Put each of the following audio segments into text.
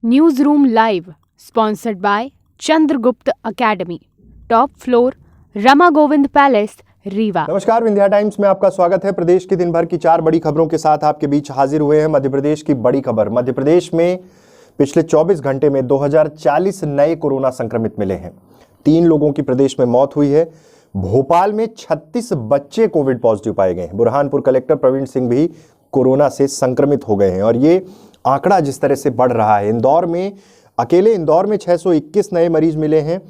News room live sponsored by Chandragupta academy, top floor, Rama Govind palace, Rewa. नमस्कार, Vindhya times में आपका स्वागत है। प्रदेश की दिन भर की 4 बड़ी खबरों के साथ आपके बीच हाजिर हुए हैं। मध्य प्रदेश की बड़ी खबर। मध्य प्रदेश में पिछले 24 घंटे में 2040 नए कोरोना संक्रमित मिले हैं। 3 लोगों की प्रदेश में मौत हुई है। भोपाल में 36 बच्चे कोविड पॉजिटिव पाए गए हैं। बुरहानपुर कलेक्टर प्रवीण सिंह भी कोरोना से संक्रमित हो गए हैं और ये आंकड़ा जिस तरह से बढ़ रहा है, अकेले इंदौर में 621 नए मरीज मिले हैं।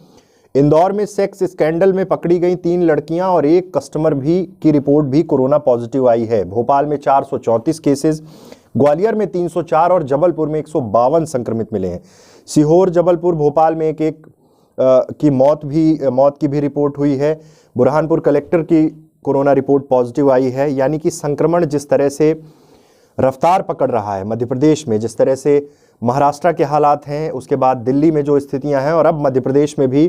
इंदौर में सेक्स स्कैंडल में पकड़ी गई 3 लड़कियां और 1 कस्टमर की रिपोर्ट भी कोरोना पॉजिटिव आई है। भोपाल में 434 केसेस, ग्वालियर में 304 और जबलपुर में 152 संक्रमित मिले हैं। सीहोर, जबलपुर, भोपाल में एक की मौत की भी रिपोर्ट हुई है। बुरहानपुर कलेक्टर की कोरोना रिपोर्ट पॉजिटिव आई है। यानी कि संक्रमण जिस तरह से रफ्तार पकड़ रहा है मध्य प्रदेश में, जिस तरह से महाराष्ट्र के हालात हैं, उसके बाद दिल्ली में जो स्थितियां हैं और अब मध्य प्रदेश में भी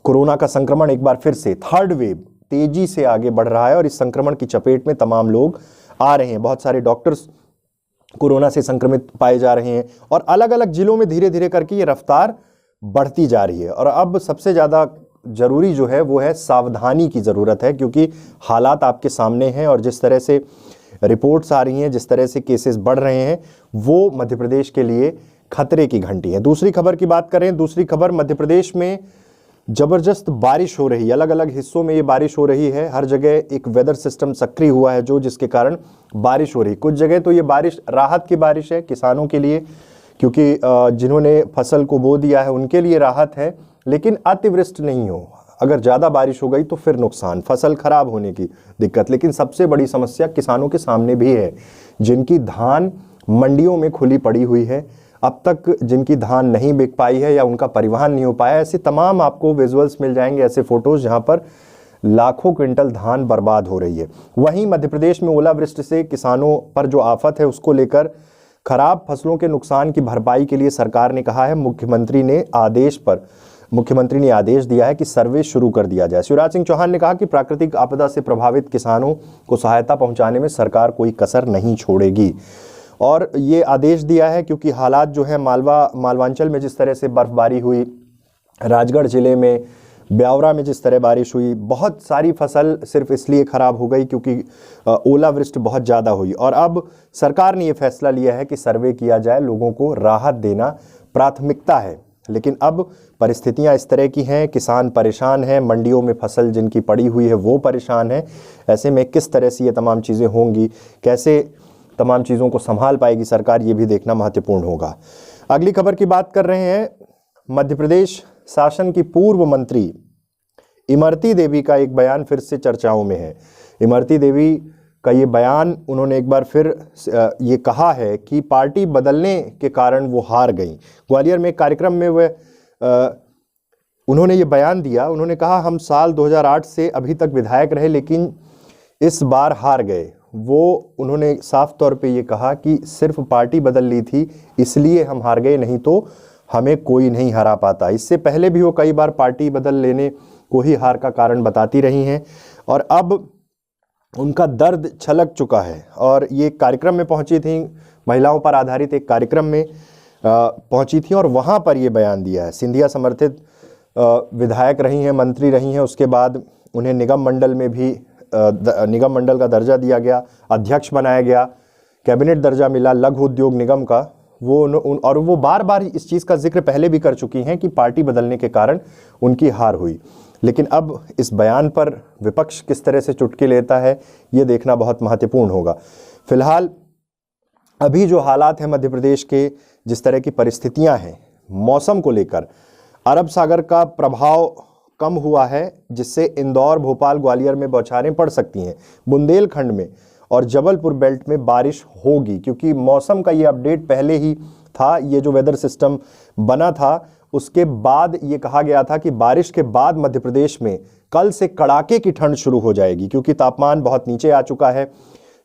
कोरोना का संक्रमण एक बार फिर से थर्ड वेव तेजी से आगे बढ़ रहा है और इस संक्रमण की चपेट में तमाम लोग आ रहे हैं। बहुत सारे डॉक्टर्स कोरोना से संक्रमित पाए जा रहे हैं और अलग अलग जिलों में धीरे धीरे करके ये रफ्तार बढ़ती जा रही है। और अब सबसे ज़्यादा जरूरी जो है वो है सावधानी की ज़रूरत है, क्योंकि हालात आपके सामने हैं और जिस तरह से रिपोर्ट्स आ रही हैं, जिस तरह से केसेस बढ़ रहे हैं, वो मध्य प्रदेश के लिए खतरे की घंटी है। दूसरी खबर की बात करें, दूसरी खबर, मध्य प्रदेश में जबरदस्त बारिश हो रही है। अलग अलग हिस्सों में ये बारिश हो रही है। हर जगह एक वेदर सिस्टम सक्रिय हुआ है जिसके कारण बारिश हो रही है। कुछ जगह तो ये बारिश राहत की बारिश है किसानों के लिए, क्योंकि जिन्होंने फसल को बो दिया है उनके लिए राहत है, लेकिन अतिवृष्टि नहीं हो। अगर ज़्यादा बारिश हो गई तो फिर नुकसान, फसल खराब होने की दिक्कत। लेकिन सबसे बड़ी समस्या किसानों के सामने भी है, जिनकी धान मंडियों में खुली पड़ी हुई है, अब तक जिनकी धान नहीं बिक पाई है या उनका परिवहन नहीं हो पाया। ऐसे तमाम आपको विजुअल्स मिल जाएंगे, ऐसे फोटोज जहां पर लाखों क्विंटल धान बर्बाद हो रही है। वहीं मध्य प्रदेश में ओलावृष्टि से किसानों पर जो आफत है उसको लेकर खराब फसलों के नुकसान की भरपाई के लिए सरकार ने कहा है, मुख्यमंत्री ने आदेश दिया है कि सर्वे शुरू कर दिया जाए। शिवराज सिंह चौहान ने कहा कि प्राकृतिक आपदा से प्रभावित किसानों को सहायता पहुंचाने में सरकार कोई कसर नहीं छोड़ेगी। और ये आदेश दिया है क्योंकि हालात जो है मालवांचल में जिस तरह से बर्फबारी हुई, राजगढ़ जिले में ब्यावरा में जिस तरह बारिश हुई, बहुत सारी फसल सिर्फ इसलिए खराब हो गई क्योंकि ओलावृष्टि बहुत ज़्यादा हुई। और अब सरकार ने ये फैसला लिया है कि सर्वे किया जाए, लोगों को राहत देना प्राथमिकता है। लेकिन अब परिस्थितियां इस तरह की हैं, किसान परेशान हैं, मंडियों में फसल जिनकी पड़ी हुई है वो परेशान है। ऐसे में किस तरह से ये तमाम चीज़ें होंगी, कैसे तमाम चीज़ों को संभाल पाएगी सरकार, ये भी देखना महत्वपूर्ण होगा। अगली खबर की बात कर रहे हैं। मध्य प्रदेश शासन की पूर्व मंत्री इमरती देवी का एक बयान फिर से चर्चाओं में है। इमरती देवी का ये बयान, उन्होंने एक बार फिर ये कहा है कि पार्टी बदलने के कारण वो हार गई। ग्वालियर में एक कार्यक्रम में उन्होंने ये बयान दिया। उन्होंने कहा, हम साल 2008 से अभी तक विधायक रहे लेकिन इस बार हार गए। उन्होंने साफ तौर पे ये कहा कि सिर्फ पार्टी बदल ली थी इसलिए हम हार गए, नहीं तो हमें कोई नहीं हरा पाता। इससे पहले भी वो कई बार पार्टी बदल लेने को ही हार का कारण बताती रही हैं और अब उनका दर्द छलक चुका है। और ये कार्यक्रम में पहुंची थी, महिलाओं पर आधारित एक कार्यक्रम में पहुंची थी और वहां पर ये बयान दिया है। सिंधिया समर्थित विधायक रही हैं, मंत्री रही हैं, उसके बाद उन्हें निगम मंडल का दर्जा दिया गया, अध्यक्ष बनाया गया, कैबिनेट दर्जा मिला लघु उद्योग निगम का। वो बार बार इस चीज़ का जिक्र पहले भी कर चुकी हैं कि पार्टी बदलने के कारण उनकी हार हुई। लेकिन अब इस बयान पर विपक्ष किस तरह से चुटकी लेता है ये देखना बहुत महत्वपूर्ण होगा। फिलहाल अभी जो हालात हैं मध्य प्रदेश के, जिस तरह की परिस्थितियां हैं मौसम को लेकर, अरब सागर का प्रभाव कम हुआ है जिससे इंदौर, भोपाल, ग्वालियर में बौछारें पड़ सकती हैं। बुंदेलखंड में और जबलपुर बेल्ट में बारिश होगी, क्योंकि मौसम का ये अपडेट पहले ही था। ये जो वेदर सिस्टम बना था उसके बाद ये कहा गया था कि बारिश के बाद मध्य प्रदेश में कल से कड़ाके की ठंड शुरू हो जाएगी, क्योंकि तापमान बहुत नीचे आ चुका है।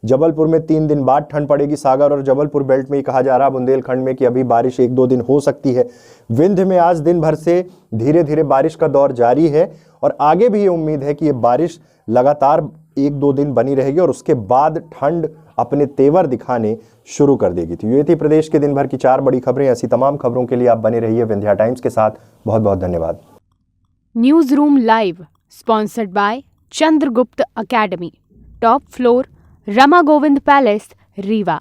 जबलपुर में 3 दिन बाद ठंड पड़ेगी। सागर और जबलपुर बेल्ट में ये कहा जा रहा है, बुंदेलखंड में, कि अभी बारिश 1-2 दिन हो सकती है। विंध्य में आज दिन भर से धीरे धीरे बारिश का दौर जारी है और आगे भी ये उम्मीद है कि ये बारिश लगातार 1-2 दिन बनी रहेगी और उसके बाद ठंड अपने तेवर दिखाने शुरू कर देगी। तो ये थी प्रदेश के दिन भर की 4 बड़ी खबरें। ऐसी तमाम खबरों के लिए आप बने रहिए विंध्या टाइम्स के साथ। बहुत बहुत धन्यवाद। News room live sponsored by Chandragupta academy, top floor, Rama Govind palace, Rewa.